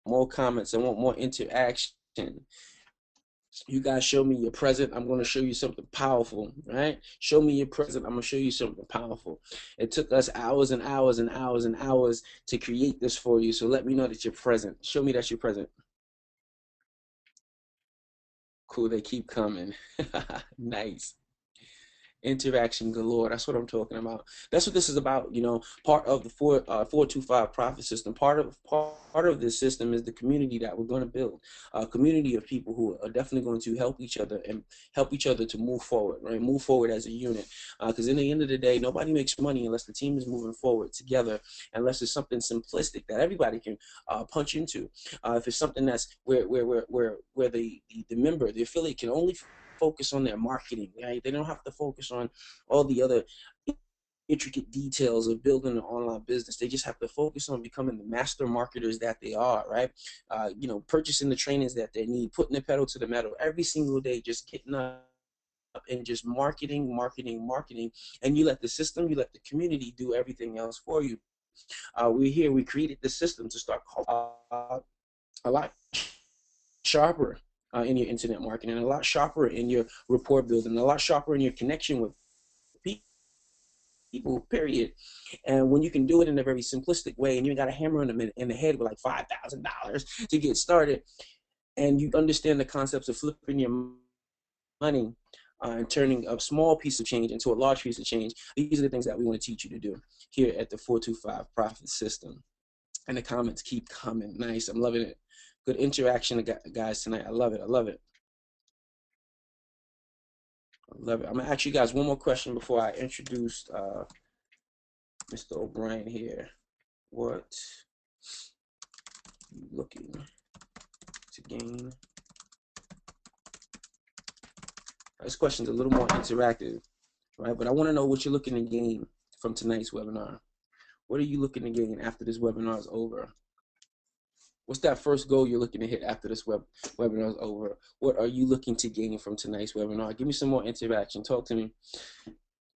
more comments. I want more interaction. You guys show me your present. I'm going to show you something powerful, right? Show me your present. I'm going to show you something powerful. It took us hours and hours and hours and hours to create this for you. So let me know that you're present. Show me that you're present. Cool. They keep coming. Nice. Interaction galore. That's what I'm talking about. That's what this is about. You know, part of the 425 profit system. Part of this system is the community that we're going to build. A community of people who are definitely going to help each other and help each other to move forward. Right, move forward as a unit. Because in the end of the day, nobody makes money unless the team is moving forward together. Unless it's something simplistic that everybody can punch into. If it's something that's where the member, the affiliate can only focus on their marketing, right? They don't have to focus on all the other intricate details of building an online business. They just have to focus on becoming the master marketers that they are, right? You know, purchasing the trainings that they need, putting the pedal to the metal every single day, just getting up and just marketing, marketing, marketing. And you let the system, you let the community do everything else for you. We're here, we created the system to start a lot sharper in your internet marketing, a lot sharper in your rapport building, a lot sharper in your connection with people, period. And when you can do it in a very simplistic way, and you got a hammer in the head with like $5,000 to get started, and you understand the concepts of flipping your money and turning a small piece of change into a large piece of change, these are the things that we want to teach you to do here at the 425 Profit System. And the comments keep coming. Nice. I'm loving it. Good interaction, guys, tonight. I love it. I love it. I love it. I'm gonna ask you guys one more question before I introduce Mr. O'Brien here. What are you looking to gain? This question's a little more interactive, right? But I want to know what you're looking to gain from tonight's webinar. What are you looking to gain after this webinar is over? What's that first goal you're looking to hit after this webinar is over? What are you looking to gain from tonight's webinar? Give me some more interaction. Talk to me.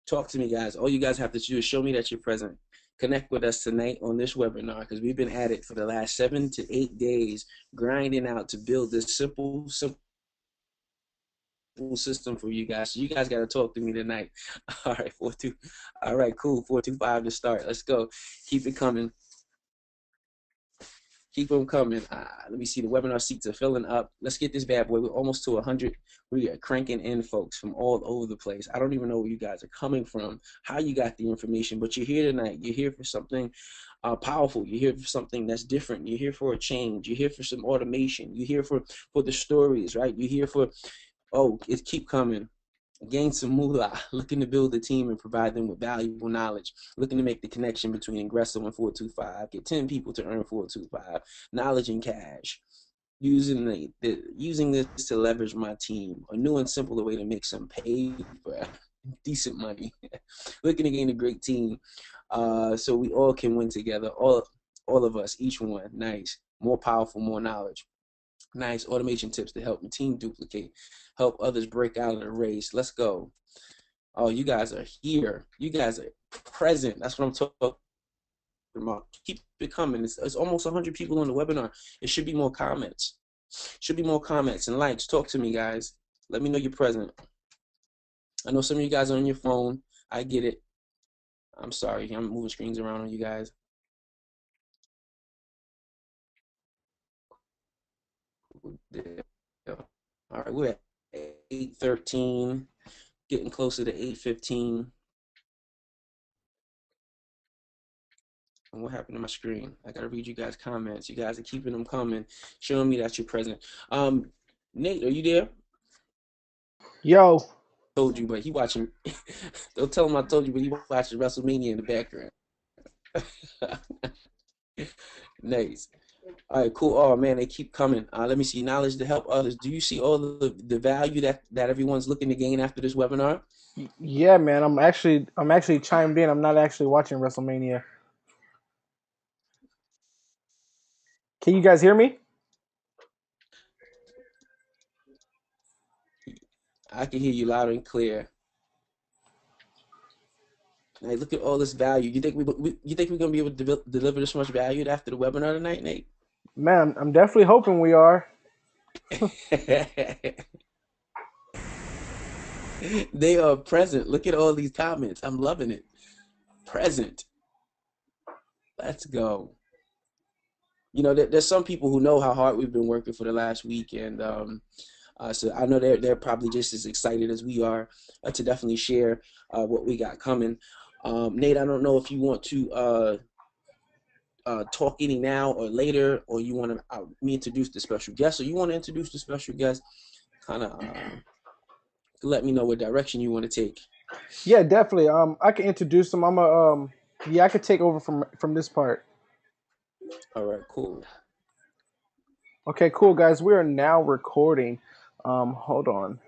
Talk to me, guys. All you guys have to do is show me that you're present. Connect with us tonight on this webinar because we've been at it for the last 7 to 8 days, grinding out to build this simple system for you guys. So you guys got to talk to me tonight. All right, 4-2. All right, cool. 425 to start. Let's go. Keep it coming. Keep them coming. Let me see. The webinar seats are filling up. Let's get this bad boy. We're almost to 100. We are cranking in folks from all over the place. I don't even know where you guys are coming from, how you got the information, but you're here tonight. You're here for something powerful. You're here for something that's different. You're here for a change. You're here for some automation. You're here for the stories, right? You're here for, oh, it keep coming. Gain some moolah, looking to build a team and provide them with valuable knowledge, looking to make the connection between Ingresso and 425, get 10 people to earn 425, knowledge and cash, using this to leverage my team, a new and simpler way to make some paper, decent money, looking to gain a great team so we all can win together, all of us, each one, nice, more powerful, more knowledge. Nice automation tips to help the team duplicate, help others break out of the race. Let's go. Oh, you guys are here. You guys are present. That's what I'm talking about. Keep it coming. It's almost 100 people on the webinar. It should be more comments. Should be more comments and likes. Talk to me, guys. Let me know you're present. I know some of you guys are on your phone. I get it. I'm sorry. I'm moving screens around on you guys. All right, we're at 8:13, getting closer to 8:15. And what happened to my screen? I gotta read you guys' comments. You guys are keeping them coming, showing me that you're present. Nate, are you there? Yo. Told you, but he watching. Don't tell him I told you, but he watching WrestleMania in the background. Nice. All right, cool. Oh man, they keep coming. Let me see. Knowledge to help others. Do you see all the value that everyone's looking to gain after this webinar? Yeah, man. I'm actually chimed in. I'm not actually watching WrestleMania. Can you guys hear me? I can hear you loud and clear. Hey, look at all this value. You think we're gonna be able to deliver this much value after the webinar tonight, Nate? Man, I'm definitely hoping we are. They are present. Look at all these comments. I'm loving it. Present. Let's go. There's some people who know how hard we've been working for the last week, and so I know they're probably just as excited as we are to definitely share what we got coming. Nate, I don't know if you want to talk any now or later, or you want to me introduce the special guest, or you want to introduce the special guest. Kind of let me know what direction you want to take. Yeah, definitely. I can introduce them. Yeah, I could take over from this part. All right, cool. Okay, cool, guys. We are now recording. Hold on.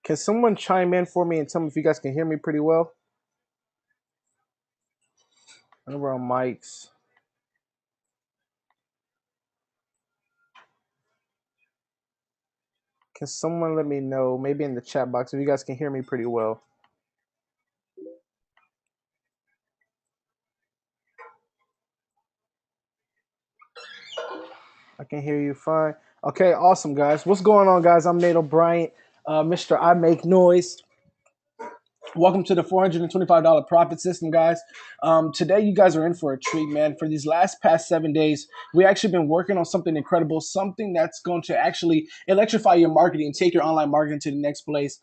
Can someone chime in for me and tell me if you guys can hear me pretty well? I know we're on mics. Can someone let me know, maybe in the chat box, if you guys can hear me pretty well? I can hear you fine. Okay, awesome, guys. What's going on, guys? I'm Nate O'Brien, Mr. I Make Noise. Welcome to the $425 profit system, guys. Today, you guys are in for a treat, man. For these past 7 days, we actually been working on something incredible, something that's going to actually electrify your marketing and take your online marketing to the next place.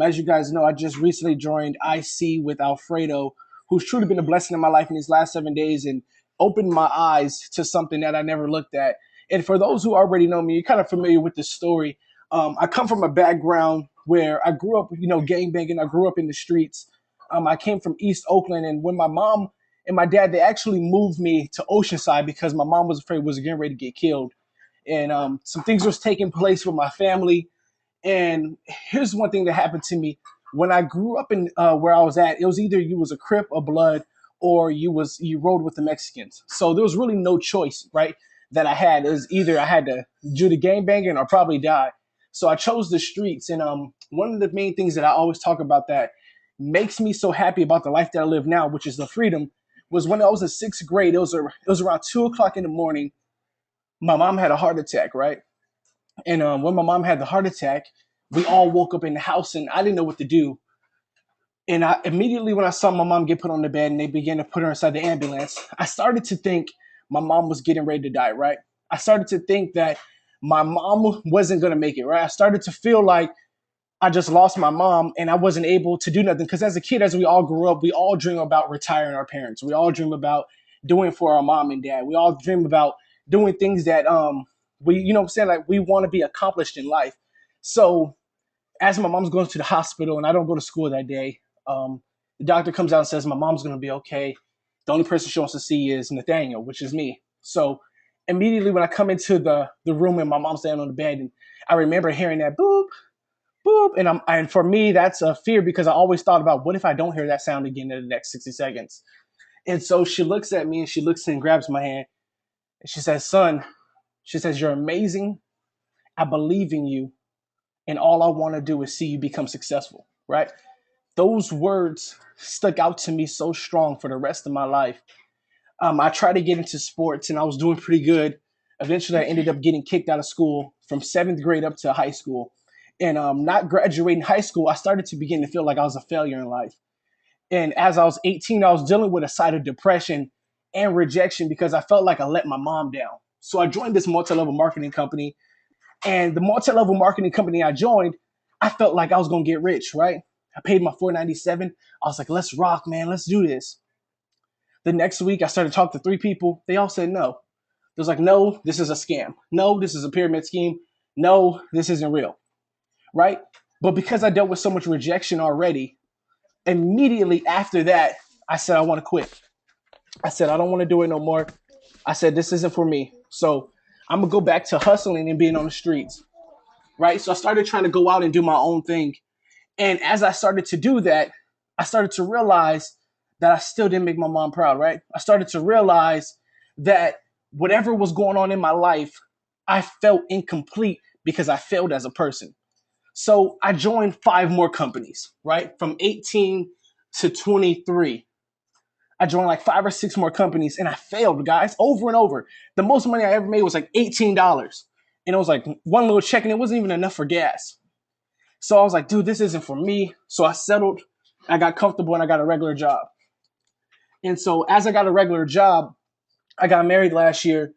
As you guys know, I just recently joined IC with Alfredo, who's truly been a blessing in my life in these last 7 days and opened my eyes to something that I never looked at. And for those who already know me, you're kind of familiar with the story. I come from a background where I grew up, gang banging. I grew up in the streets. I came from East Oakland, and when my mom and my dad, they actually moved me to Oceanside because my mom was afraid was getting ready to get killed, and some things was taking place with my family. And here's one thing that happened to me when I grew up in where I was at. It was either you was a Crip or Blood, or you rode with the Mexicans. So there was really no choice, right? That I had. It was either I had to do the gang banging or probably die. So I chose the streets. And one of the main things that I always talk about that makes me so happy about the life that I live now, which is the freedom, was when I was in sixth grade. It was around 2 o'clock in the morning. My mom had a heart attack, right? And when my mom had the heart attack, we all woke up in the house, and I didn't know what to do. And I immediately, when I saw my mom get put on the bed and they began to put her inside the ambulance, I started to think my mom was getting ready to die, right? I started to think that my mom wasn't going to make it, right? I started to feel like I just lost my mom and I wasn't able to do nothing. Because as a kid, as we all grew up, we all dream about retiring our parents. We all dream about doing for our mom and dad. We all dream about doing things that we, you know what I'm saying, like we want to be accomplished in life. So as my mom's going to the hospital and I don't go to school that day, the doctor comes out and says my mom's going to be okay. The only person she wants to see is Nathaniel, which is me. So immediately when I come into the room and my mom's standing on the bed, and I remember hearing that boop, boop, and for me that's a fear because I always thought about what if I don't hear that sound again in the next 60 seconds. And so she looks at me and she looks and grabs my hand and she says, "Son," she says, "you're amazing. I believe in you, and all I want to do is see you become successful." Right? Those words stuck out to me so strong for the rest of my life. I tried to get into sports and I was doing pretty good. Eventually, I ended up getting kicked out of school from seventh grade up to high school. And not graduating high school, I started to begin to feel like I was a failure in life. And as I was 18, I was dealing with a side of depression and rejection because I felt like I let my mom down. So I joined this multi level marketing company. And the multi level marketing company I joined, I felt like I was going to get rich, right? I paid my $497. I was like, let's rock, man. Let's do this. The next week, I started talking to three people. They all said no. It was like, no, this is a scam. No, this is a pyramid scheme. No, this isn't real, right? But because I dealt with so much rejection already, immediately after that, I said, I want to quit. I said, I don't want to do it no more. I said, this isn't for me. So I'm going to go back to hustling and being on the streets, right? So I started trying to go out and do my own thing. And as I started to do that, I started to realize that I still didn't make my mom proud, right? I started to realize that whatever was going on in my life, I felt incomplete because I failed as a person. So I joined five more companies, right? From 18 to 23. I joined like 5 or 6 more companies and I failed, guys, over and over. The most money I ever made was like $18. And it was like one little check and it wasn't even enough for gas. So I was like, dude, this isn't for me. So I settled, I got comfortable, and I got a regular job. And so as I got a regular job, I got married last year.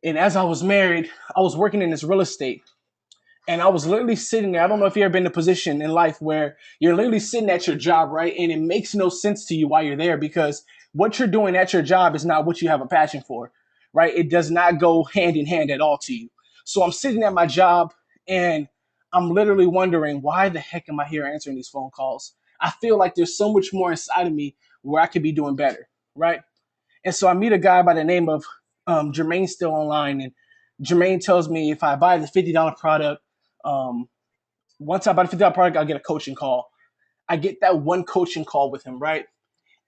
And as I was married, I was working in this real estate. And I was literally sitting there. I don't know if you've ever been in a position in life where you're literally sitting at your job, right? And it makes no sense to you while you're there because what you're doing at your job is not what you have a passion for, right? It does not go hand in hand at all to you. So I'm sitting at my job and I'm literally wondering, why the heck am I here answering these phone calls? I feel like there's so much more inside of me where I could be doing better, right? And so I meet a guy by the name of Jermaine still online. And Jermaine tells me if I buy the $50 product, um, once I buy the $50 product, I'll get a coaching call. I get that one coaching call with him, right?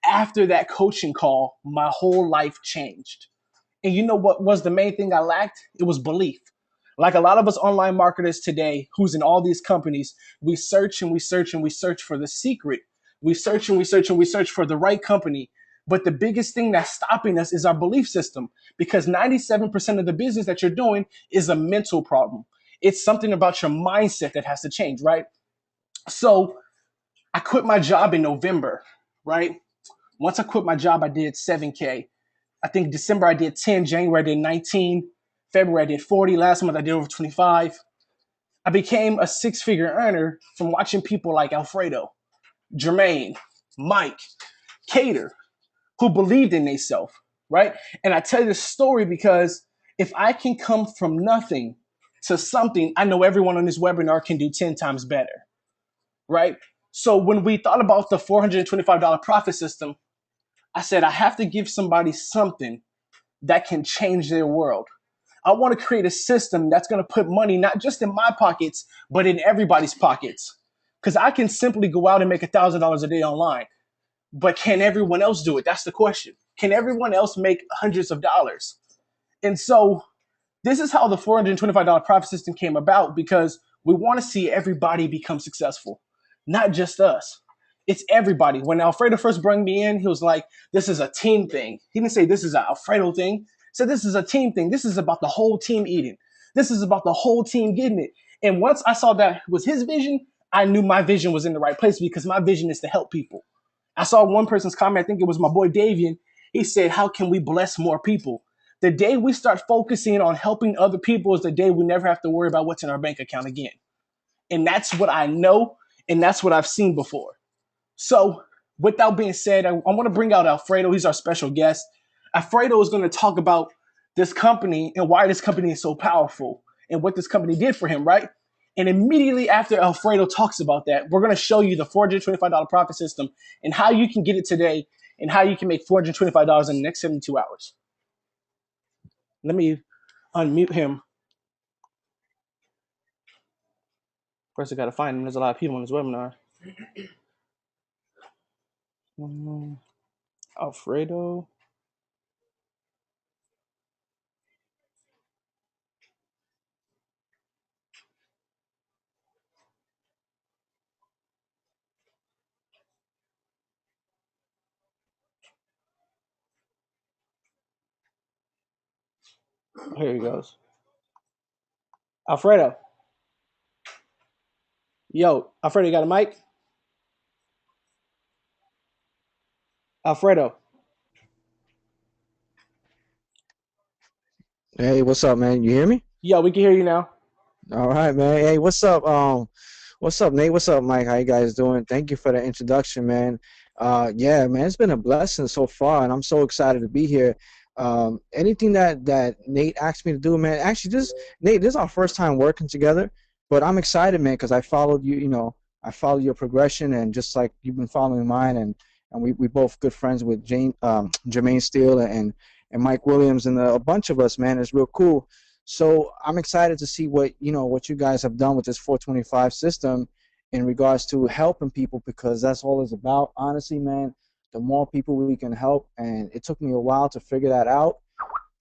After that coaching call, my whole life changed. And you know what was the main thing I lacked? It was belief. Like a lot of us online marketers today, who's in all these companies, we search and we search and we search for the secret. We search and we search and we search for the right company. But the biggest thing that's stopping us is our belief system because 97% of the business that you're doing is a mental problem. It's something about your mindset that has to change, right? So I quit my job in November, right? Once I quit my job, I did 7K. I think December I did 10, January I did 19, February I did 40, last month I did over 25. I became a six-figure earner from watching people like Alfredo, Jermaine, Mike, Cater, who believed in themselves, right? And I tell you this story because if I can come from nothing to something, I know everyone on this webinar can do 10 times better, right? So when we thought about the $425 profit system, I said, I have to give somebody something that can change their world. I want to create a system that's going to put money not just in my pockets, but in everybody's pockets. Because I can simply go out and make $1,000 a day online. But can everyone else do it? That's the question. Can everyone else make hundreds of dollars? And so this is how the $425 profit system came about because we want to see everybody become successful, not just us. It's everybody. When Alfredo first brought me in, he was like, this is a team thing. He didn't say this is an Alfredo thing. He said this is a team thing. This is about the whole team eating. This is about the whole team getting it. And once I saw that was his vision, I knew my vision was in the right place because my vision is to help people. I saw one person's comment, I think it was my boy Davian. He said, how can we bless more people? The day we start focusing on helping other people is the day we never have to worry about what's in our bank account again. And that's what I know, and that's what I've seen before. So, with that being said, I want to bring out Alfredo. He's our special guest. Alfredo is going to talk about this company and why this company is so powerful and what this company did for him, right? And immediately after Alfredo talks about that, we're going to show you the $425 profit system and how you can get it today and how you can make $425 in the next 72 hours. Let me unmute him. First, I got to find him. There's a lot of people on this webinar. Alfredo. Here he goes. Alfredo. Yo, Alfredo, you got a mic? Alfredo. Hey, what's up, man? You hear me? Yo, we can hear you now. All right, man. Hey, what's up? What's up, Nate? What's up, Mike? How you guys doing? Thank you for the introduction, man. Yeah, man, it's been a blessing so far, and I'm so excited to be here. Anything that Nate asked me to do, man. Actually, Nate, this is our first time working together, but I'm excited, man, because I followed you. I followed your progression, and just like you've been following mine, and we both good friends with Jermaine Steele and Mike Williams and a bunch of us, man. It's real cool. So I'm excited to see what you guys have done with this 425 system in regards to helping people, because that's all it's about. Honestly, man, the more people we can help, and it took me a while to figure that out.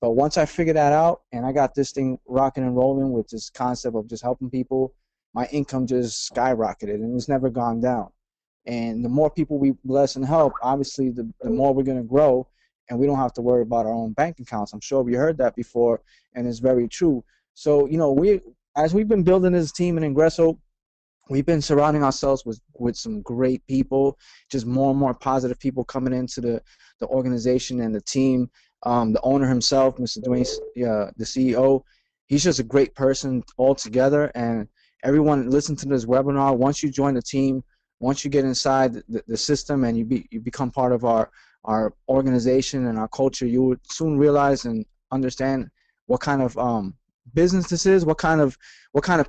But once I figured that out and I got this thing rocking and rolling with this concept of just helping people, my income just skyrocketed and it's never gone down. And the more people we bless and help, obviously, the more we're going to grow, and we don't have to worry about our own bank accounts. I'm sure we heard that before, and it's very true. So, as we've been building this team in Ingresso, we've been surrounding ourselves with some great people, just more and more positive people coming into the organization and the team. The owner himself, Mr. Dwayne, the CEO, he's just a great person altogether. And everyone listen to this webinar. Once you join the team, once you get inside the system and you become part of our organization and our culture, you would soon realize and understand what kind of business this is, what kind of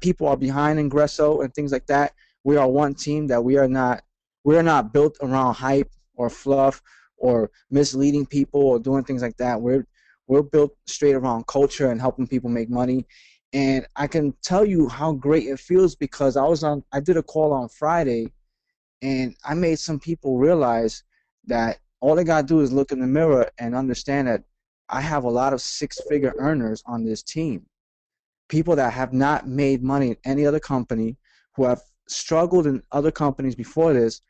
people are behind Ingresso and things like that. We are one team, that we are not built around hype or fluff or misleading people or doing things like that. We're built straight around culture and helping people make money. And I can tell you how great it feels, because I did a call on Friday, and I made some people realize that all they got to do is look in the mirror and understand that I have a lot of six-figure earners on this team. People that have not made money in any other company, who have struggled in other companies before this,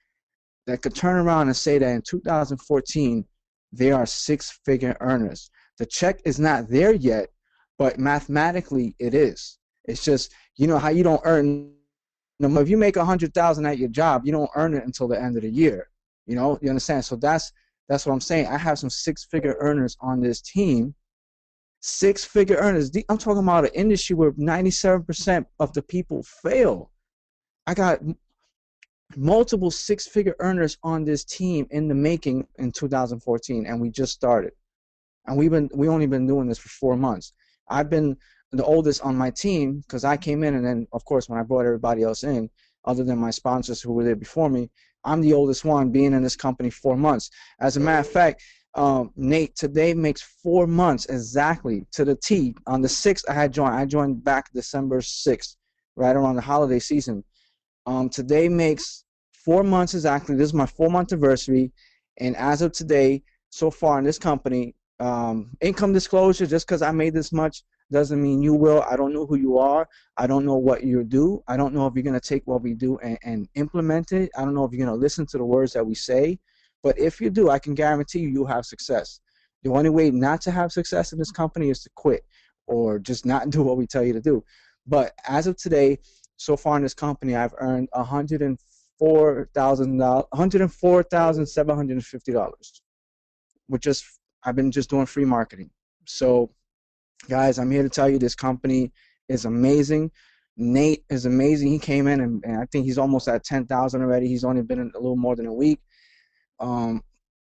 that could turn around and say that in 2014, they are six-figure earners. The check is not there yet, but mathematically it is. It's just, how you don't earn. If you make $100,000 at your job, you don't earn it until the end of the year. You understand? So that's what I'm saying. I have some six-figure earners on this team. Six-figure earners. I'm talking about an industry where 97% of the people fail. I got multiple six-figure earners on this team in the making in 2014, and we just started. And we only been doing this for 4 months. I've been the oldest on my team because I came in, and then of course when I brought everybody else in, other than my sponsors who were there before me, I'm the oldest one, being in this company 4 months. As a matter of fact, Nate today makes 4 months exactly to the T. On the 6th I joined back December 6th, right around the holiday season. Today makes 4 months exactly. This is my 4-month anniversary, and as of today, so far in this company, income disclosure, just because I made this much doesn't mean you will. I don't know who you are. I don't know what you do. I don't know if you're going to take what we do and implement it. I don't know if you're going to listen to the words that we say. But if you do, I can guarantee you'll have success. The only way not to have success in this company is to quit or just not do what we tell you to do. But as of today, so far in this company, I've earned $104,750, I've been just doing free marketing. So guys, I'm here to tell you this company is amazing. Nate is amazing. He came in and I think he's almost at 10,000 already. He's only been in a little more than a week. I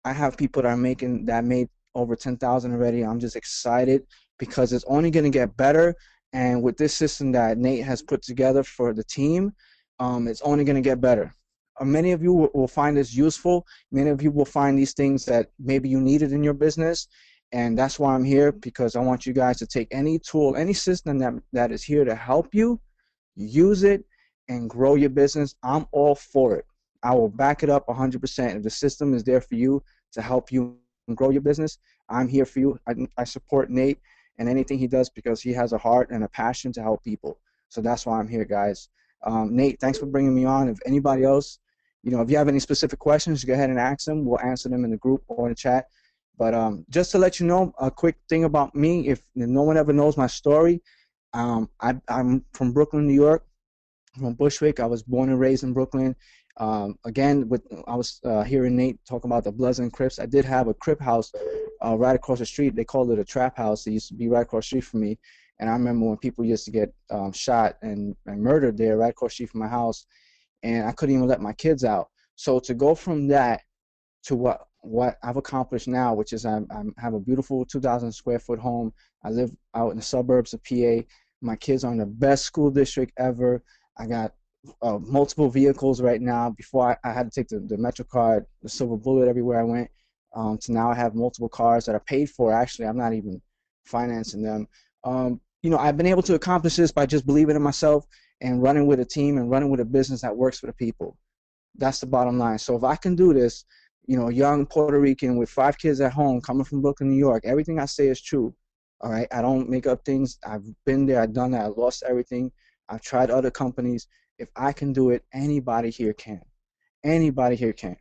have people that made over 10,000 already. I'm just excited because it's only going to get better. And with this system that Nate has put together for the team, it's only going to get better. Many of you will find this useful. Many of you will find these things that maybe you needed in your business. And that's why I'm here, because I want you guys to take any tool, any system that is here to help you, use it, and grow your business. I'm all for it. I will back it up 100%. If the system is there for you to help you grow your business, I'm here for you. I support Nate and anything he does because he has a heart and a passion to help people. So that's why I'm here, guys. Nate, thanks for bringing me on. If anybody else, if you have any specific questions, go ahead and ask them. We'll answer them in the group or in the chat. But just to let you know, a quick thing about me, if no one ever knows my story, I'm from Brooklyn, New York, from Bushwick. I was born and raised in Brooklyn. Again, I was hearing Nate talk about the Bloods and Crips. I did have a Crip house right across the street. They called it a trap house. It used to be right across the street from me. And I remember when people used to get shot and murdered there right across the street from my house. And I couldn't even let my kids out. So to go from that to what I've accomplished now, which is I have a beautiful 2,000 square foot home. I live out in the suburbs of PA. My kids are in the best school district ever. I got multiple vehicles right now. Before I had to take the MetroCard, the Silver Bullet everywhere I went. To now I have multiple cars that are paid for. Actually, I'm not even financing them. I've been able to accomplish this by just believing in myself and running with a team and running with a business that works for the people. That's the bottom line. So if I can do this, young Puerto Rican with 5 kids at home, coming from Brooklyn, New York, everything I say is true. All right, I don't make up things. I've been there. I've done that. I lost everything. I've tried other companies. If I can do it, anybody here can. Anybody here can.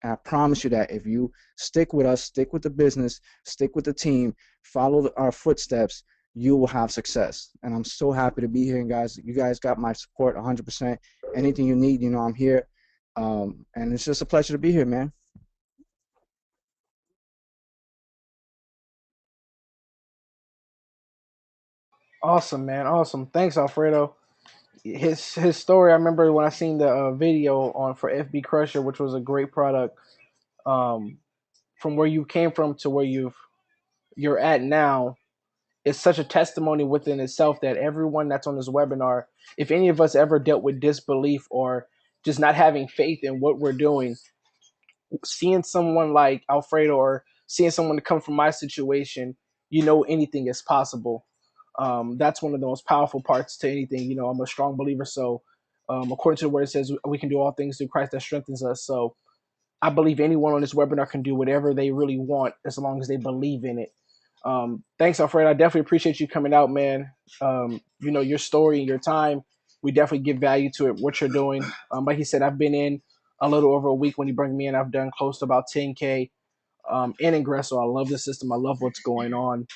And I promise you that if you stick with us, stick with the business, stick with the team, follow our footsteps, you will have success. And I'm so happy to be here. And guys, you guys got my support 100%. Anything you need, you know, I'm here. And it's just a pleasure to be here, man. Awesome, man. Awesome. Thanks, Alfredo. His story. I remember when I seen the video on for FB Crusher, which was a great product. Um, from where you came from to where you're at now, it's such a testimony within itself that everyone that's on this webinar, if any of us ever dealt with disbelief or just not having faith in what we're doing, seeing someone like Alfredo or seeing someone to come from my situation, you know, anything is possible. That's one of the most powerful parts to anything. You know, I'm a strong believer. So, according to the word, it says we can do all things through Christ that strengthens us. So, I believe anyone on this webinar can do whatever they really want as long as they believe in it. Thanks, Alfred. I definitely appreciate you coming out, man. You know, your story and your time, we definitely give value to it, what you're doing. Like he said, I've been in a little over a week when he brought me in. I've done close to about 10K in Ingresso. I love the system. I love what's going on.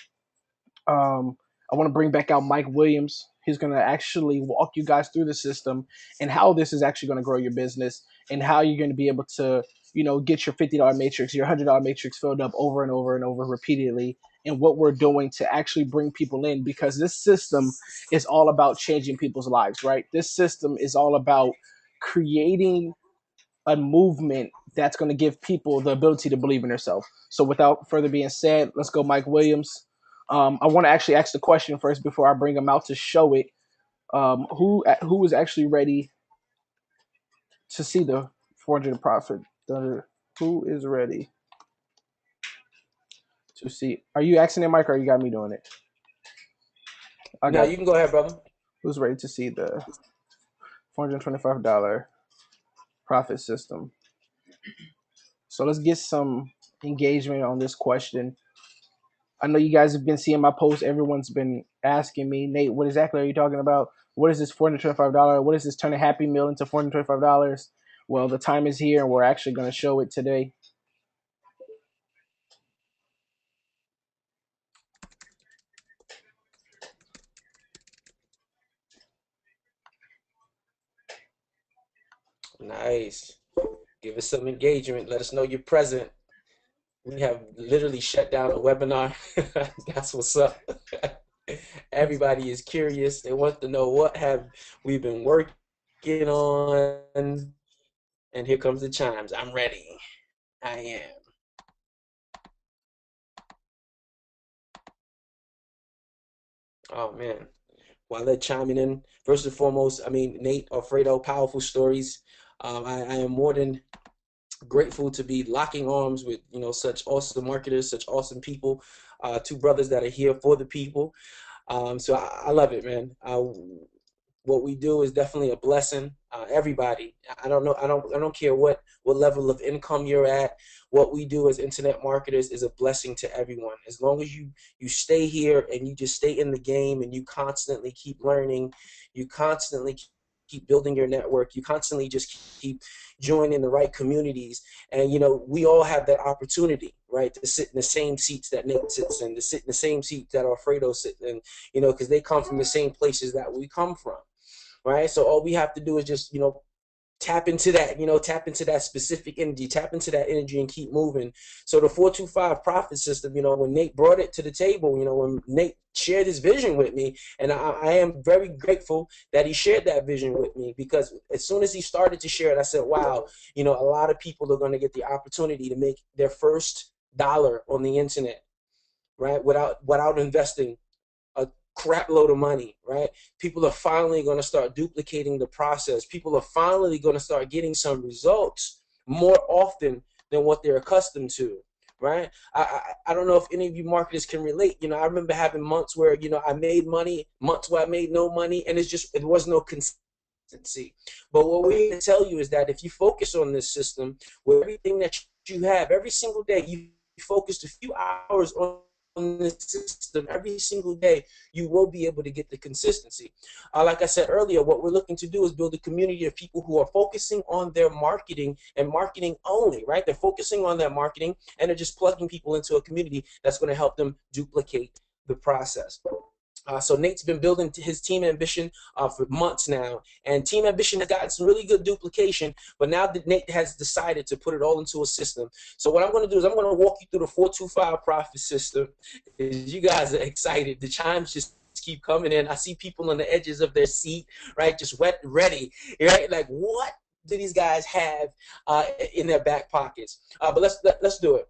I want to bring back out Mike Williams. He's going to actually walk you guys through the system and how this is actually going to grow your business and how you're going to be able to, you know, get your $50 matrix, your $100 matrix filled up over and over and over repeatedly, and what we're doing to actually bring people in, because this system is all about changing people's lives, right? This system is all about creating a movement that's going to give people the ability to believe in themselves. So without further being said, let's go Mike Williams. I want to actually ask the question first before I bring him out to show it. Who is actually ready to see the 400 profit? Who is ready to see? Are you asking it, Mike, or you got me doing it? I No, got. you can go ahead, brother. Who's ready to see the $425 profit system? So let's get some engagement on this question. I know you guys have been seeing my posts. Everyone's been asking me, Nate, what exactly are you talking about? What is this $425? What is this turning Happy Meal into $425? Well, the time is here, and we're actually going to show it today. Nice. Give us some engagement. Let us know you're present. We have literally shut down a webinar. That's what's up. Everybody is curious. They want to know what have we been working on. And here comes the chimes. I'm ready. I am. Oh man. While they're chiming in, first and foremost, I mean, Nate, Alfredo, powerful stories. I am more than grateful to be locking arms with, you know, such awesome marketers, such awesome people, two brothers that are here for the people. So I love it, man. What we do is definitely a blessing. Everybody, I don't know, I don't care what level of income you're at. What we do as internet marketers is a blessing to everyone. As long as you stay here and you just stay in the game and you constantly keep learning, you constantly keep building your network, you constantly just keep joining the right communities, and you know we all have that opportunity, right, to sit in the same seats that Nate sits in, to sit in the same seats that Alfredo sits in, you know, because they come from the same places that we come from, right? So all we have to do is just, you know, tap into that, you know, tap into that specific energy, tap into that energy and keep moving. So the 425 profit system, you know, when Nate brought it to the table, you know, when Nate shared his vision with me, and I am very grateful that he shared that vision with me, because as soon as he started to share it, I said, wow, you know, a lot of people are going to get the opportunity to make their first dollar on the internet, right, without investing a crap load of money, right? People are finally going to start duplicating the process. People are finally going to start getting some results more often than what they're accustomed to, right? I don't know if any of you marketers can relate. You know, I remember having months where, you know, I made money, months where I made no money, and it was no consistency. But what we can tell you is that if you focus on this system, where everything that you have every single day, you focused a few hours on this system every single day, you will be able to get the consistency. Like I said earlier, what we're looking to do is build a community of people who are focusing on their marketing and marketing only, right? They're focusing on their marketing and they're just plugging people into a community that's going to help them duplicate the process. So Nate's been building his Team Ambition for months now, and Team Ambition has gotten some really good duplication, but now that Nate has decided to put it all into a system. So what I'm going to do is I'm going to walk you through the 425 profit system. You guys are excited. The chimes just keep coming in. I see people on the edges of their seat, right, just wet, ready, right? Like, what do these guys have in their back pockets? But let's do it.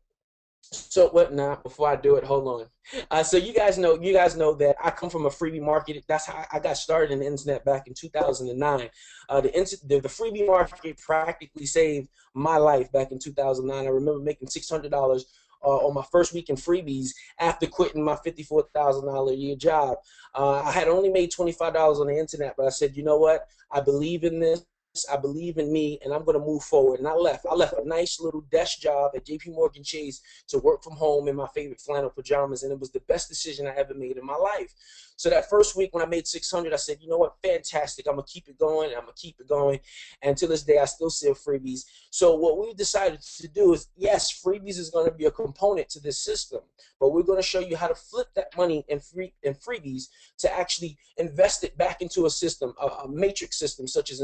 So what now? Before I do it, hold on. So you guys know that I come from a freebie market. That's how I got started in the internet back in 2009. The freebie market practically saved my life back in 2009. I remember making $600 on my first week in freebies after quitting my $54,000 a year job. I had only made $25 on the internet, but I said, you know what? I believe in this. I believe in me, and I'm going to move forward. And I left a nice little desk job at JP Morgan Chase to work from home in my favorite flannel pajamas, and it was the best decision I ever made in my life. So that first week when I made 600, I said, you know what, fantastic. I'm going to keep it going. I'm going to keep it going. And to this day, I still sell freebies. So what we decided to do is, yes, freebies is going to be a component to this system, but we're going to show you how to flip that money in freebies to actually invest it back into a system, a matrix system, such as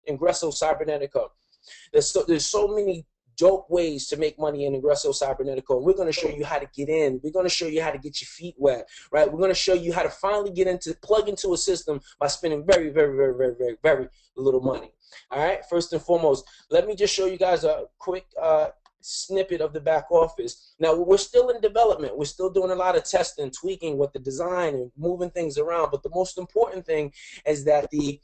Ingresso Cybernetica. There's so many dope ways to make money in Ingresso Cybernetica, and we're going to show you how to get in. We're going to show you how to get your feet wet, right? We're going to show you how to finally plug into a system by spending very, very, very, very, very, very little money. All right. First and foremost, let me just show you guys a quick snippet of the back office. Now, we're still in development. We're still doing a lot of testing, tweaking with the design and moving things around. But the most important thing is that the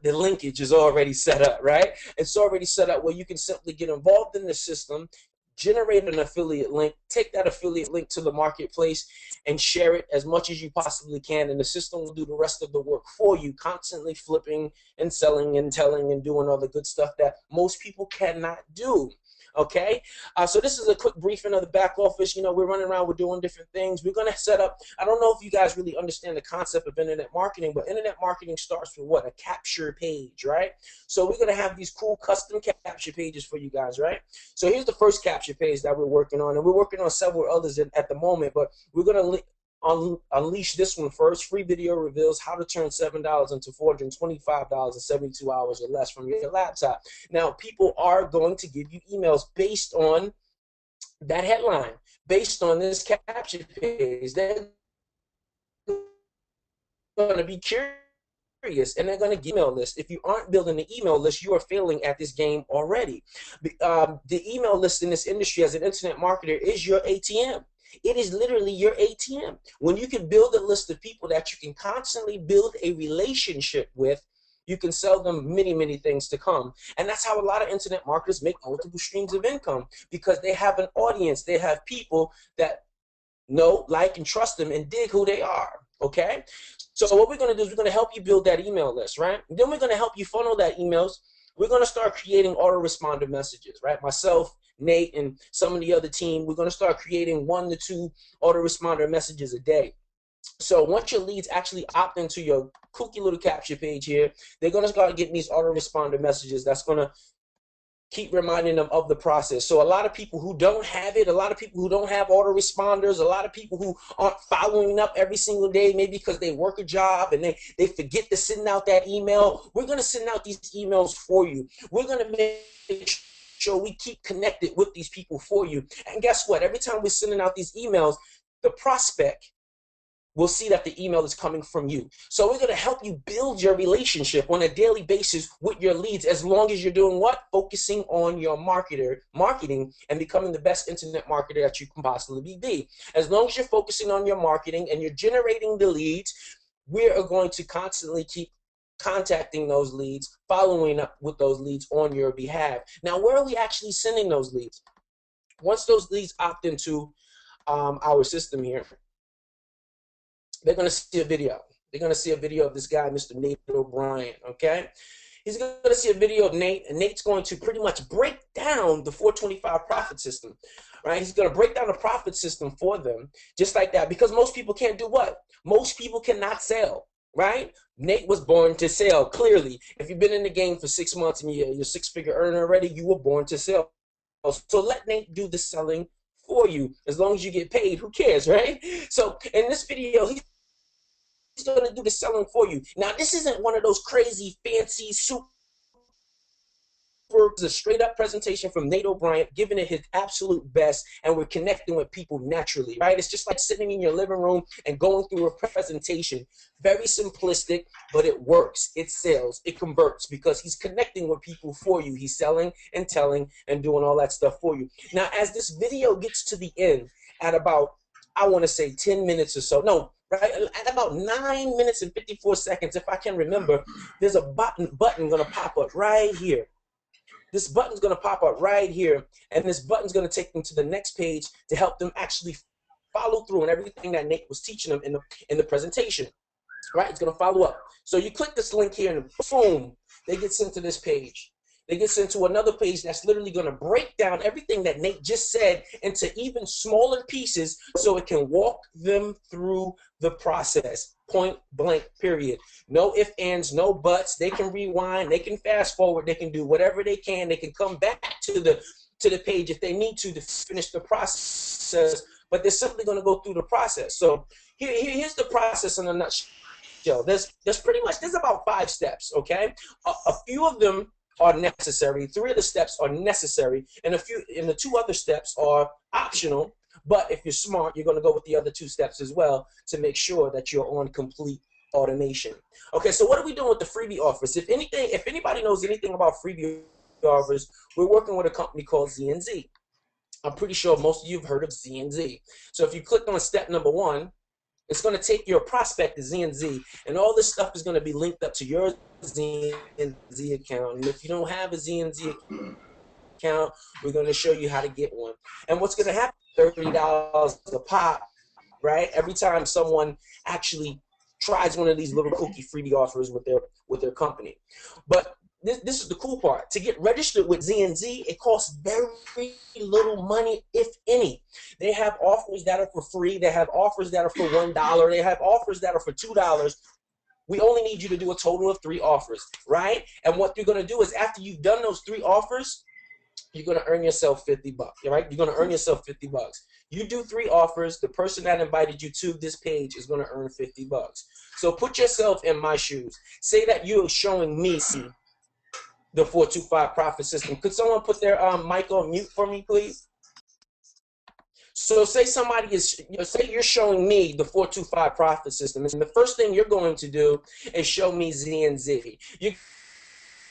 linkage is already set up, right? It's already set up where you can simply get involved in the system, generate an affiliate link, take that affiliate link to the marketplace, and share it as much as you possibly can, and the system will do the rest of the work for you, constantly flipping and selling and telling and doing all the good stuff that most people cannot do. Okay, so this is a quick briefing of the back office. You know, we're running around, we're doing different things. We're going to set up, I don't know if you guys really understand the concept of internet marketing, but internet marketing starts with what? A capture page, right? So we're going to have these cool custom capture pages for you guys, right? So here's the first capture page that we're working on, and we're working on several others at the moment, but we're going to unleash this one first. Free video reveals how to turn $7 into $425 in 72 hours or less from your laptop. Now, people are going to give you emails based on that headline, based on this capture page. They're going to be curious, and they're going to get email list. If you aren't building the email list, you are failing at this game already. The email list in this industry as an internet marketer is your ATM. It is literally your ATM. When you can build a list of people that you can constantly build a relationship with, you can sell them many, many things to come. And that's how a lot of internet marketers make multiple streams of income, because they have an audience. They have people that know, like, and trust them and dig who they are. Okay? So what we're going to do is we're going to help you build that email list, right? And then we're going to help you funnel that emails. We're going to start creating autoresponder messages, right? Myself, Nate, and some of the other team, we're going to start creating 1 to 2 autoresponder messages a day. So once your leads actually opt into your kooky little capture page here, they're going to start getting these autoresponder messages that's going to keep reminding them of the process. So a lot of people who don't have it, a lot of people who don't have autoresponders, a lot of people who aren't following up every single day, maybe because they work a job and they forget to send out that email, we're going to send out these emails for you. We're going to make sure we keep connected with these people for you. And guess what? Every time we're sending out these emails, the prospect will see that the email is coming from you. So we're going to help you build your relationship on a daily basis with your leads, as long as you're doing what? Focusing on your marketing and becoming the best internet marketer that you can possibly be. As long as you're focusing on your marketing and you're generating the leads, we are going to constantly keep contacting those leads, following up with those leads on your behalf. Now, where are we actually sending those leads? Once those leads opt into our system here, they're going to see a video. They're going to see a video of this guy, Mr. Nate O'Brien, okay? He's going to see a video of Nate, and Nate's going to pretty much break down the 425 profit system, right? He's going to break down the profit system for them, just like that, because most people can't do what? Most people cannot sell, right? Nate was born to sell, clearly. If you've been in the game for 6 months and you're a six-figure earner already, you were born to sell. So let Nate do the selling for you. As long as you get paid, who cares, right? So in this video, he's going to do the selling for you. Now, this isn't one of those crazy, fancy, super, it's a straight up presentation from Nate O'Brien, giving it his absolute best, and we're connecting with people naturally, right? It's just like sitting in your living room and going through a presentation. Very simplistic, but it works. It sells. It converts because he's connecting with people for you. He's selling and telling and doing all that stuff for you. Now, as this video gets to the end at about, I want to say 10 minutes or so, no, right, at about 9 minutes and 54 seconds, if I can remember, there's a button going to pop up right here. This button's going to pop up right here, and this button's going to take them to the next page to help them actually follow through on everything that Nate was teaching them in the presentation, right? It's going to follow up. So you click this link here, and boom, they get sent to this page. They get sent to another page that's literally going to break down everything that Nate just said into even smaller pieces so it can walk them through the process. Point blank, period. No ifs, ands, no buts. They can rewind, they can fast forward, they can do whatever they can. They can come back to the page if they need to finish the process, but they're simply going to go through the process. So here's the process in a nutshell. There's about 5 steps, okay? A few of them are necessary. 3 of the steps are necessary, and the 2 other steps are optional. But if you're smart, you're going to go with the other 2 steps as well to make sure that you're on complete automation. Okay, so what are we doing with the freebie offers? If anybody knows anything about freebie offers, we're working with a company called ZNZ. I'm pretty sure most of you have heard of ZNZ. So if you click on step number 1, it's going to take your prospect to ZNZ, and all this stuff is going to be linked up to your ZNZ account. And if you don't have a ZNZ account, we're going to show you how to get one. And what's going to happen, $30 a pop, right? Every time someone actually tries one of these little cookie freebie offers with their company. But this is the cool part. To get registered with ZNZ, it costs very little money, if any. They have offers that are for free. They have offers that are for $1. They have offers that are for $2. We only need you to do a total of 3 offers, right? And what you're going to do is after you've done those 3 offers, you're going to earn yourself $50, right? You're going to earn yourself $50. You do 3 offers, the person that invited you to this page is going to earn $50. So put yourself in my shoes. Say that you're showing me the 425 profit system. Could someone put their mic on mute for me, please? So say you're showing me the 425 profit system, and the first thing you're going to do is show me ZNZ. You're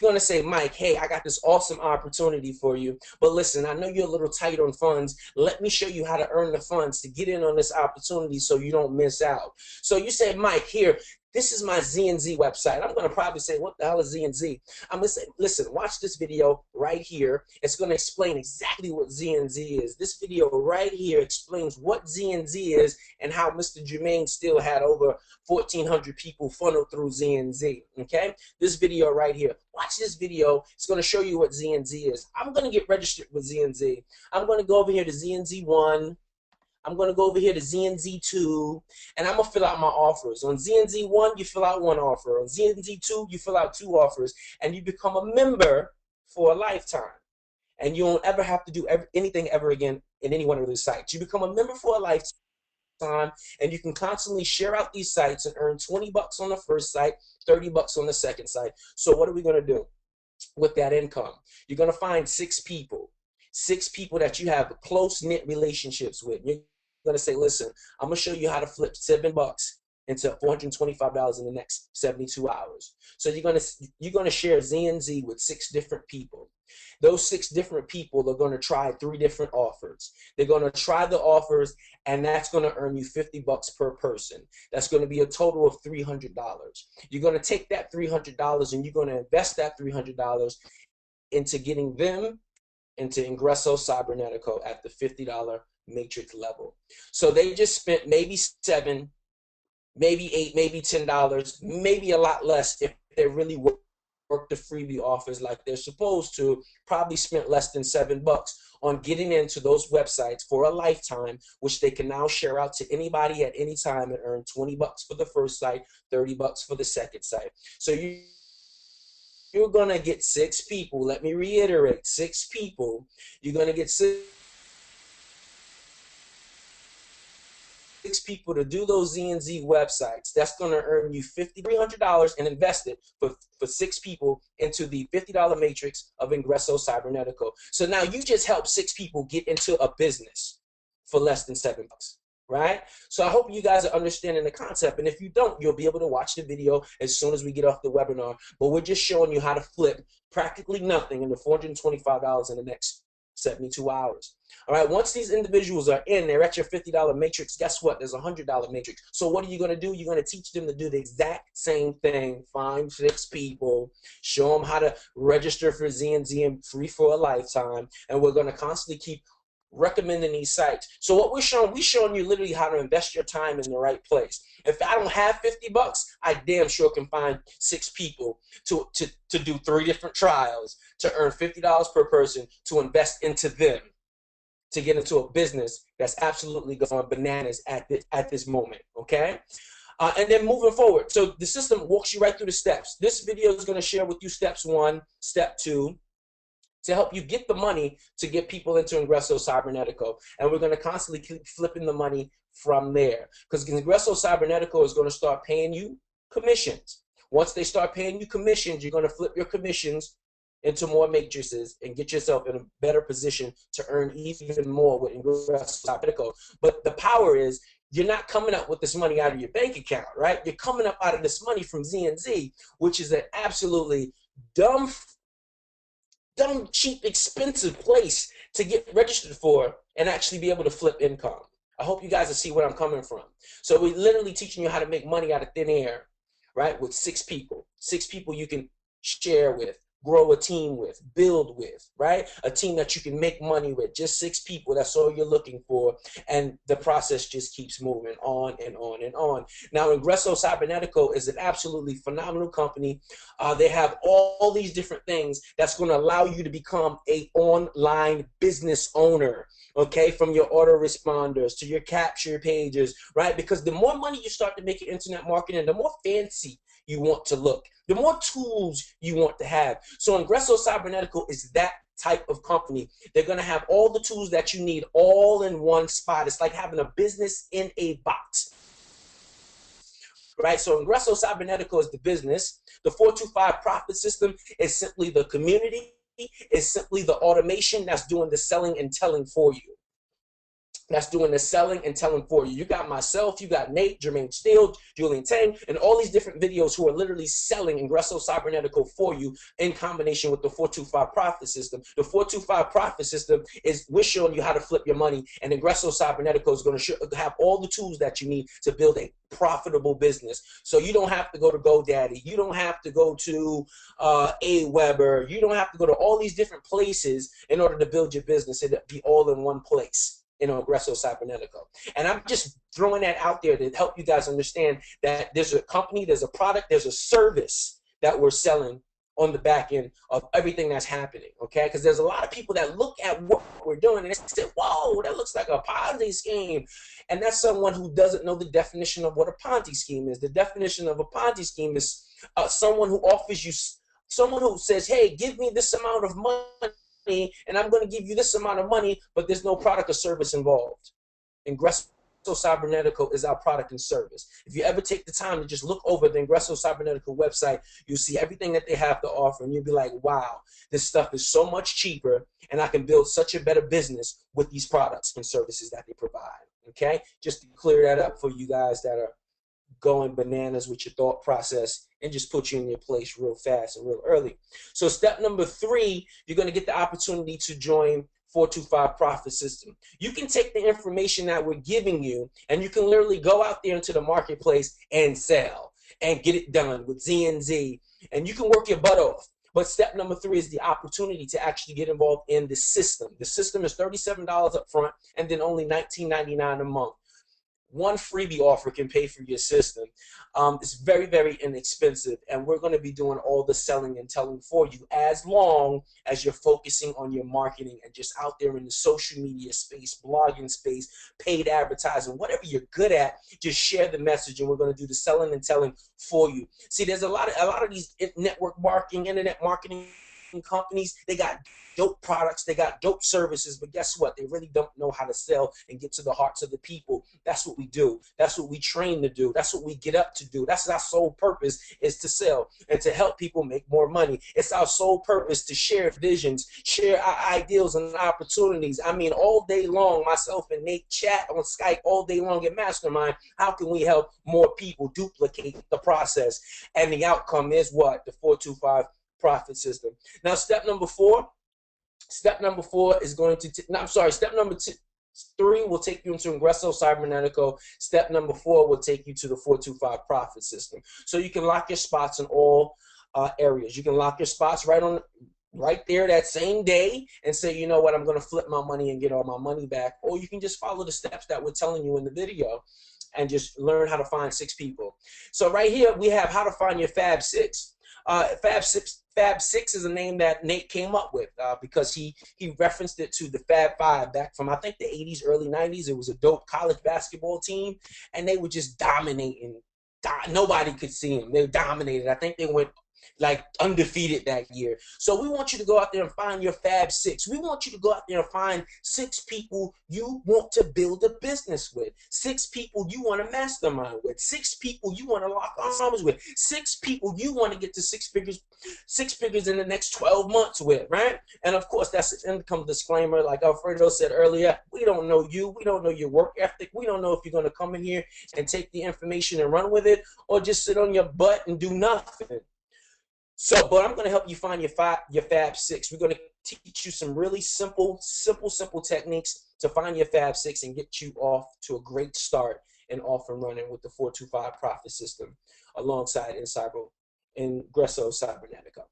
going to say, Mike, hey, I got this awesome opportunity for you, but listen, I know you're a little tight on funds. Let me show you how to earn the funds to get in on this opportunity so you don't miss out. So you say, Mike, here, this is my ZNZ website. I'm going to probably say, what the hell is ZNZ? I'm going to say, listen, watch this video right here. It's going to explain exactly what ZNZ is. This video right here explains what ZNZ is and how Mr. Jermaine still had over 1,400 people funneled through ZNZ, okay? This video right here. Watch this video. It's going to show you what ZNZ is. I'm going to get registered with ZNZ. I'm going to go over here to ZNZ1. I'm going to go over here to ZNZ2, and I'm going to fill out my offers. On ZNZ1, you fill out 1 offer. On ZNZ2, you fill out 2 offers, and you become a member for a lifetime. And you don't ever have to do anything ever again in any one of those sites. You become a member for a lifetime, and you can constantly share out these sites and earn 20 bucks on the first site, 30 bucks on the second site. So what are we going to do with that income? You're going to find 6 people. 6 people that you have close-knit relationships with. You're going to say, listen, I'm going to show you how to flip $7 into $425 in the next 72 hours. So you're going to share ZNZ with 6 different people. Those 6 different people are going to try 3 different offers. They're going to try the offers, and that's going to earn you $50 per person. That's going to be a total of $300. You're going to take that $300 and you're going to invest that $300 into getting them into Ingresso Cybernetico at the $50 matrix level. So they just spent maybe $7, maybe $8, maybe $10, maybe a lot less if they're really the freebie offers like they're supposed to, probably spent less than $7 on getting into those websites for a lifetime, which they can now share out to anybody at any time and earn $20 for the first site, $30 for the second site. So you're going to get 6 people. Let me reiterate, 6 people. You're going to get 6 people to do those Z&Z websites. That's going to earn you $300 and invest it for 6 people into the $50 matrix of Ingresso Cybernetico. So now you just helped 6 people get into a business for less than $7, right? So I hope you guys are understanding the concept. And if you don't, you'll be able to watch the video as soon as we get off the webinar. But we're just showing you how to flip practically nothing into $425 in the next 72 hours. All right, once these individuals are in, they're at your $50 matrix, guess what? There's a $100 matrix. So what are you going to do? You're going to teach them to do the exact same thing. Find 6 people, show them how to register for Z&Z and free for a lifetime, and we're going to constantly keep recommending these sites. So what we're showing you literally how to invest your time in the right place. If I don't have $50, I damn sure can find 6 people to do 3 different trials to earn $50 per person to invest into them, to get into a business that's absolutely going bananas at this moment, okay? And then moving forward, so the system walks you right through the steps. This video is going to share with you steps 1, step 2, to help you get the money to get people into Ingresso Cybernetico. And we're going to constantly keep flipping the money from there, because Ingresso Cybernetico is going to start paying you commissions. Once they start paying you commissions, you're going to flip your commissions into more matrices and get yourself in a better position to earn even more with Ingresso Cybernetico. But the power is, you're not coming up with this money out of your bank account, right? You're coming up out of this money from Z&Z, which is an absolutely dumb, cheap, expensive place to get registered for and actually be able to flip income. I hope you guys will see where I'm coming from. So we're literally teaching you how to make money out of thin air, right? With 6 people. 6 people you can share with, grow a team with, build with, right? A team that you can make money with. Just 6 people, that's all you're looking for. And the process just keeps moving on and on and on. Now, Ingresso Cybernetico is an absolutely phenomenal company. They have all these different things that's going to allow you to become an online business owner, okay? From your autoresponders to your capture pages, right? Because the more money you start to make in internet marketing, the more fancy you want to look, the more tools you want to have. So Ingresso Cybernetico is that type of company. They're going to have all the tools that you need all in one spot. It's like having a business in a box, right? So Ingresso Cybernetico is the business. The 425 profit system is simply the community. It's simply the automation that's doing the selling and telling for you. That's doing the selling and telling for you. You got myself, you got Nate, Jermaine Steele, Julian Tang, and all these different videos who are literally selling Ingresso Cybernetico for you in combination with the 425 profit system. The 425 profit system is, we're showing you how to flip your money, and Ingresso Cybernetico is going to have all the tools that you need to build a profitable business. So you don't have to go to GoDaddy. You don't have to go to Aweber. You don't have to go to all these different places in order to build your business. It'll be all in one place in Ingresso Cybernetico. And I'm just throwing that out there to help you guys understand that there's a company, there's a product, there's a service that we're selling on the back end of everything that's happening, okay? Because there's a lot of people that look at what we're doing and they say, whoa, that looks like a Ponzi scheme. And that's someone who doesn't know the definition of what a Ponzi scheme is. The definition of a Ponzi scheme is someone who offers you, someone who says, hey, give me this amount of money, and I'm going to give you this amount of money, but there's no product or service involved. Ingresso Cybernetico is our product and service. If you ever take the time to just look over the Ingresso Cybernetico website, you'll see everything that they have to offer, and you'll be like, wow, this stuff is so much cheaper, and I can build such a better business with these products and services that they provide, okay? Just to clear that up for you guys that are going bananas with your thought process and just put you in your place real fast and real early. So step number 3, you're going to get the opportunity to join 425 Profit System. You can take the information that we're giving you and you can literally go out there into the marketplace and sell and get it done with Z&Z, and you can work your butt off. But step number 3 is the opportunity to actually get involved in the system. The system is $37 up front and then only $19.99 a month. one freebie offer can pay for your system. It's very, very inexpensive, and we're going to be doing all the selling and telling for you as long as you're focusing on your marketing and just out there in the social media space, blogging space, paid advertising, whatever you're good at. Just share the message, and we're going to do the selling and telling for you. See, there's a lot of these network marketing, internet marketing companies. They got dope products, they got dope services, but guess what? They really don't know how to sell and get to the hearts of the people. That's what we do. That's what we train to do. That's what we get up to do. That's our sole purpose, is to sell and to help people make more money. It's our sole purpose to share visions, share our ideals and opportunities. I mean, all day long, myself and Nate chat on Skype all day long at Mastermind. How can we help more people duplicate the process? And the outcome is what? The 425 profit system. Now, step number four is going to, step number 3 will take you into Ingresso Cybernetico. Step number 4 will take you to the 425 profit system. So you can lock your spots in all areas. You can lock your spots right there that same day and say, you know what, I'm going to flip my money and get all my money back. Or you can just follow the steps that we're telling you in the video and just learn how to find 6 people. So right here we have how to find your Fab 6. Fab 6 is a name that Nate came up with because he referenced it to the Fab 5 back from, I think, the 80s, early 90s. It was a dope college basketball team, and they were just dominating. Nobody could see them. They dominated. I think they went like undefeated that year. So we want you to go out there and find your Fab 6. We want you to go out there and find 6 people you want to build a business with, 6 people you want to mastermind with, 6 people you want to lock arms with, 6 people you want to get to 6 figures in the next 12 months with, right? And of course, that's an income disclaimer. Like Alfredo said earlier, we don't know you. We don't know your work ethic. We don't know if you're going to come in here and take the information and run with it, or just sit on your butt and do nothing. So, but I'm going to help you find your Fab 6. We're going to teach you some really simple techniques to find your Fab 6 and get you off to a great start and off and running with the 425 profit system alongside Ingresso Cybernetico.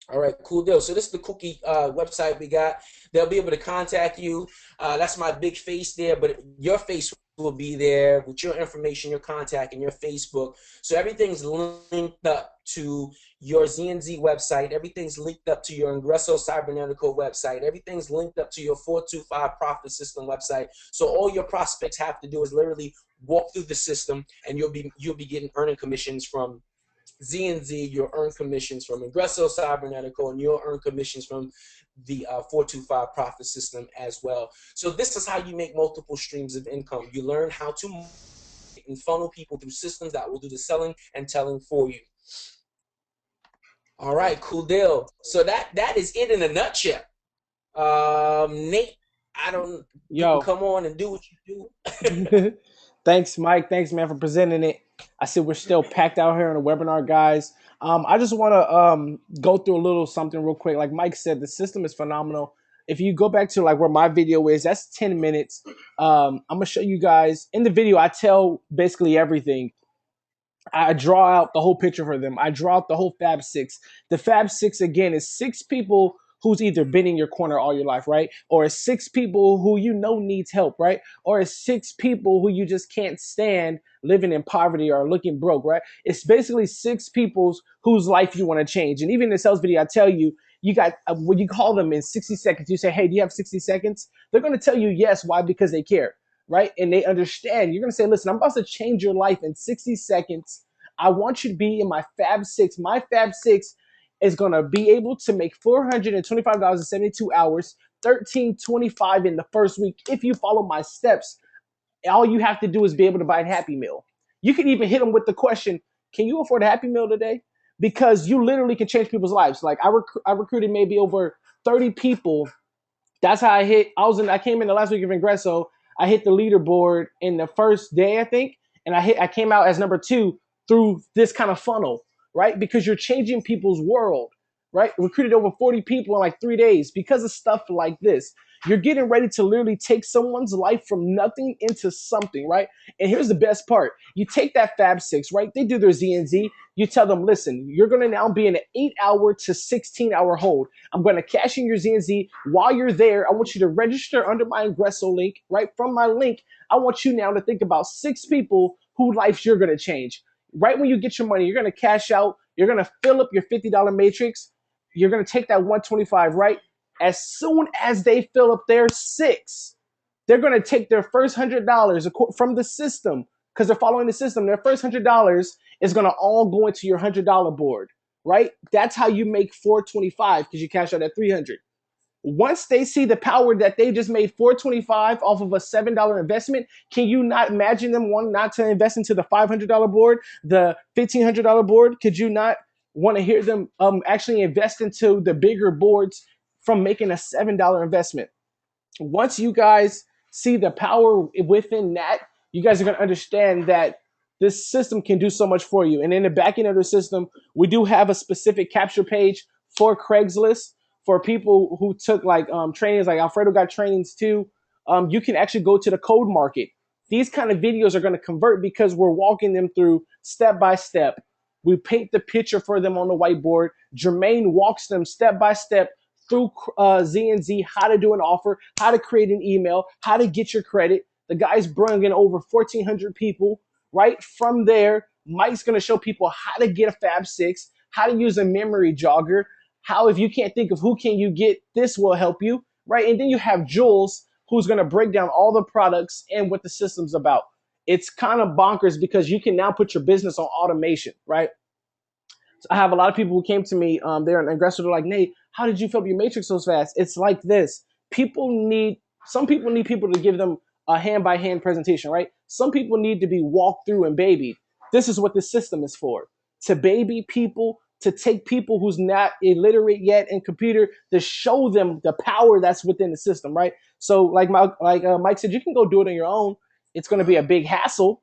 All right, cool deal. So this is the Cookie website we got. They'll be able to contact you. That's my big face there, but your face will be there with your information, your contact, and your Facebook. So everything's linked up to your ZNZ website. Everything's linked up to your Ingresso Cybernetico website. Everything's linked up to your 425 profit system website. So all your prospects have to do is literally walk through the system, and you'll be earning commissions from ZNZ. You'll earn commissions from Ingresso Cybernetico, and you'll earn commissions from the 425 profit system as well. So this is how you make multiple streams of income. You learn how to funnel people through systems that will do the selling and telling for you. All right, cool deal. So that is it in a nutshell. Nate, you can come on and do what you do. Thanks, Mike. Thanks, man, for presenting it. I see we're still packed out here in the webinar, guys. I just want to go through a little something real quick. Like Mike said, the system is phenomenal. If you go back to like where my video is, that's 10 minutes. I'm going to show you guys. In the video, I tell basically everything. I draw out the whole picture for them. I draw out the whole Fab 6. The Fab 6, again, is 6 people who's either been in your corner all your life, right? Or it's 6 people who you know needs help, right? Or it's 6 people who you just can't stand living in poverty or looking broke, right? It's basically 6 people's whose life you want to change. And even in the sales video, I tell you, you got when you call them in 60 seconds, you say, hey, do you have 60 seconds? They're going to tell you yes. Why? Because they care, right? And they understand. You're going to say, listen, I'm about to change your life in 60 seconds. I want you to be in my Fab 6. My Fab 6 is going to be able to make $425 in 72 hours, $1,325 in the first week. If you follow my steps, all you have to do is be able to buy a Happy Meal. You can even hit them with the question, can you afford a Happy Meal today? Because you literally can change people's lives. Like I recruited maybe over 30 people. That's how I hit. I came in the last week of Ingresso. I hit the leaderboard in the first day, I think. And I came out as number 2 through this kind of funnel, right? Because you're changing people's world, right? Recruited over 40 people in like 3 days because of stuff like this. You're getting ready to literally take someone's life from nothing into something, right? And here's the best part. You take that Fab 6, right? They do their Z&Z. You tell them, listen, you're going to now be in an 8-hour to 16-hour hold. I'm going to cash in your Z&Z. While you're there, I want you to register under my Ingresso link, right? From my link, I want you now to think about 6 people whose lives you're going to change. Right when you get your money, you're going to cash out. You're going to fill up your $50 matrix. You're going to take that 125, right? As soon as they fill up their 6, they're going to take their first $100 from the system because they're following the system. Their first $100 is going to all go into your $100 board, right? That's how you make 425 because you cash out at 300. Once they see the power that they just made 425 off of a $7 investment, can you not imagine them wanting not to invest into the $500 board, the $1,500 board? Could you not want to hear them actually invest into the bigger boards from making a $7 investment? Once you guys see the power within that, you guys are going to understand that this system can do so much for you. And in the back end of the system, we do have a specific capture page for Craigslist for people who took like trainings, like Alfredo got trainings too. You can actually go to the code market. These kind of videos are going to convert because we're walking them through step by step. We paint the picture for them on the whiteboard. Jermaine walks them step by step through Z&Z, how to do an offer, how to create an email, how to get your credit. The guy's bringing over 1,400 people. Right from there, Mike's going to show people how to get a Fab 6, how to use a memory jogger, how if you can't think of who can you get, this will help you. Right, and then you have Jules, who's going to break down all the products and what the system's about. It's kind of bonkers because you can now put your business on automation, right? So I have a lot of people who came to me, they're an aggressor. They're like, Nate, how did you fill up your matrix so fast? It's like this. Some people need people to give them a hand by hand presentation, right? Some people need to be walked through and babied. This is what this system is for, to baby people, to take people who's not illiterate yet in computer, to show them the power that's within the system, right? So Mike said, you can go do it on your own. It's going to be a big hassle.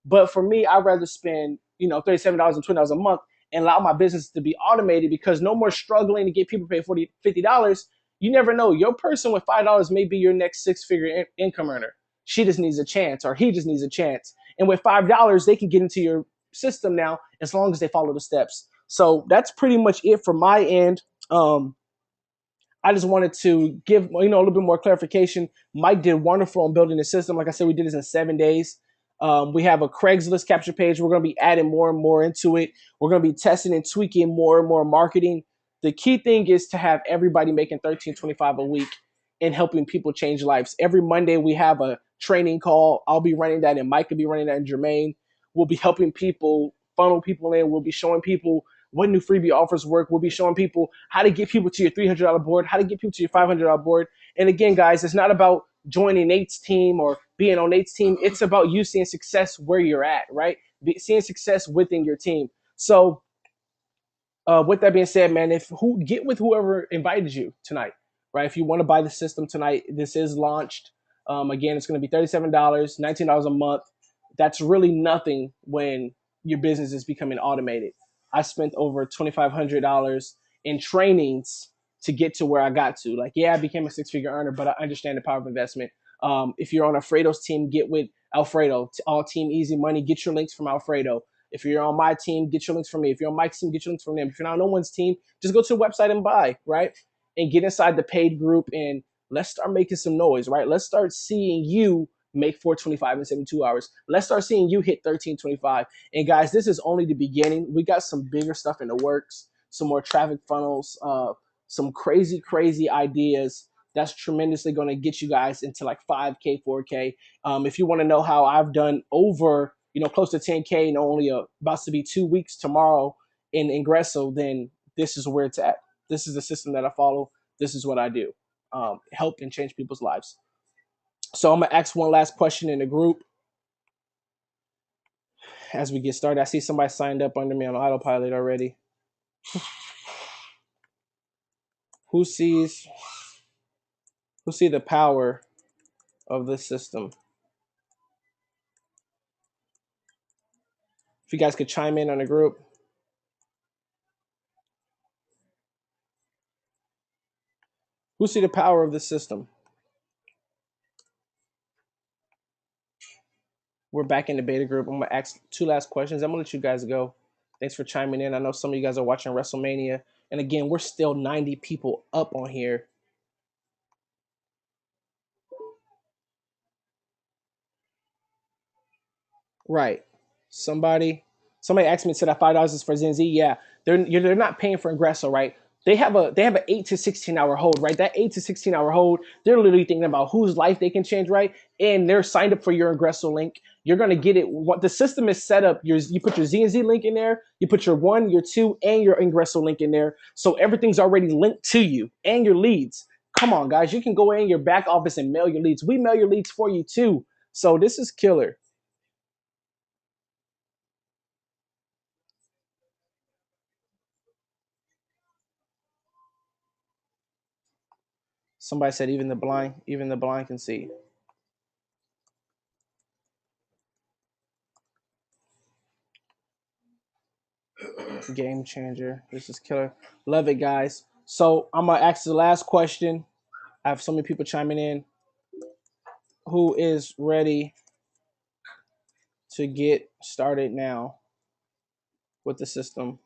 But for me, I'd rather spend, $37 and $20 a month and allow my business to be automated because no more struggling to get people to pay $40, $50. You never know. Your person with $5 may be your next 6-figure income earner. She just needs a chance, or he just needs a chance. And with $5, they can get into your system now as long as they follow the steps. So that's pretty much it for my end. I just wanted to give a little bit more clarification. Mike did wonderful on building the system. Like I said, we did this in 7 days. We have a Craigslist capture page. We're going to be adding more and more into it. We're going to be testing and tweaking more and more marketing. The key thing is to have everybody making $13.25 a week and helping people change lives. Every Monday we have a training call. I'll be running that, and Mike will be running that, and Jermaine. We'll be helping people funnel people in. We'll be showing people what new freebie offers work. We'll be showing people how to get people to your $300 board, how to get people to your $500 board. And again, guys, it's not about joining Nate's team or being on Nate's team. It's about you seeing success where you're at, right? Seeing success within your team. So with that being said, man, get with whoever invited you tonight, right? If you want to buy the system tonight, this is launched. Again, it's going to be $37, $19 a month. That's really nothing when your business is becoming automated. I spent over $2,500 in trainings to get to where I got to. Like, yeah, I became a 6-figure earner, but I understand the power of investment. If you're on Alfredo's team, get with Alfredo. All Team Easy Money, get your links from Alfredo. If you're on my team, get your links from me. If you're on Mike's team, get your links from them. If you're not on no one's team, just go to the website and buy, right? And get inside the paid group and let's start making some noise, right? Let's start seeing you make 425 in 72 hours. Let's start seeing you hit 1325. And guys, this is only the beginning. We got some bigger stuff in the works, some more traffic funnels, some crazy, crazy ideas that's tremendously going to get you guys into like 5K, 4K. If you want to know how I've done over, close to 10K in only about to be 2 weeks tomorrow in Ingresso, then this is where it's at. This is the system that I follow. This is what I do. Help and change people's lives. So I'm going to ask one last question in the group as we get started. I see somebody signed up under me on autopilot already. Who see the power of this system? If you guys could chime in on the group. Who see the power of this system? We're back in the beta group. I'm gonna ask 2 last questions. I'm gonna let you guys go. Thanks for chiming in. I know some of you guys are watching WrestleMania, and again, we're still 90 people up on here. Right. Somebody asked me, said that $5 is for ZNZ. Yeah, they're not paying for Ingresso, right? They have an 8 to 16 hour hold, right? That 8 to 16 hour hold, they're literally thinking about whose life they can change, right? And they're signed up for your Ingresso link. You're gonna get it. What the system is set up, you put your ZNZ link in there, you put your 1, your 2, and your Ingresso link in there, so everything's already linked to you and your leads. Come on, guys, you can go in your back office and mail your leads. We mail your leads for you too. So this is killer. Somebody said even the blind can see. Game changer. This is killer. Love it, guys. So I'm gonna ask the last question. I have so many people chiming in. Who is ready to get started now with the system?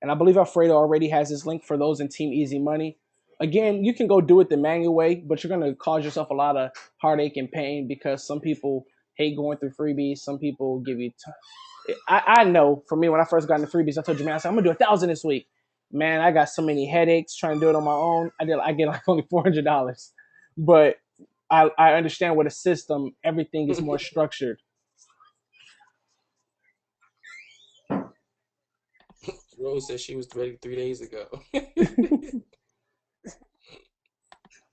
And I believe Alfredo already has his link for those in Team Easy Money. Again, you can go do it the manual way, but you're going to cause yourself a lot of heartache and pain because some people hate going through freebies. Some people give you. I know for me, when I first got into freebies, I told you, man, I said, I'm going to do 1,000 this week. Man, I got so many headaches trying to do it on my own. I get like only $400. But I understand with a system, everything is more structured. Rose said she was ready 3 days ago.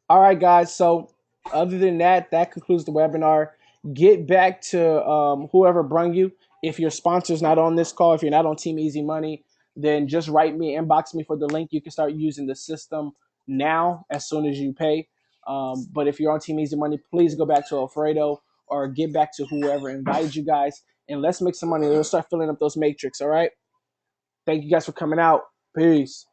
All right, guys. So other than that, that concludes the webinar. Get back to whoever brung you. If your sponsor's not on this call, if you're not on Team Easy Money, then just write me, inbox me for the link. You can start using the system now as soon as you pay. But if you're on Team Easy Money, please go back to Alfredo or get back to whoever invited you guys, and let's make some money. Let's start filling up those matrix. All right. Thank you guys for coming out. Peace.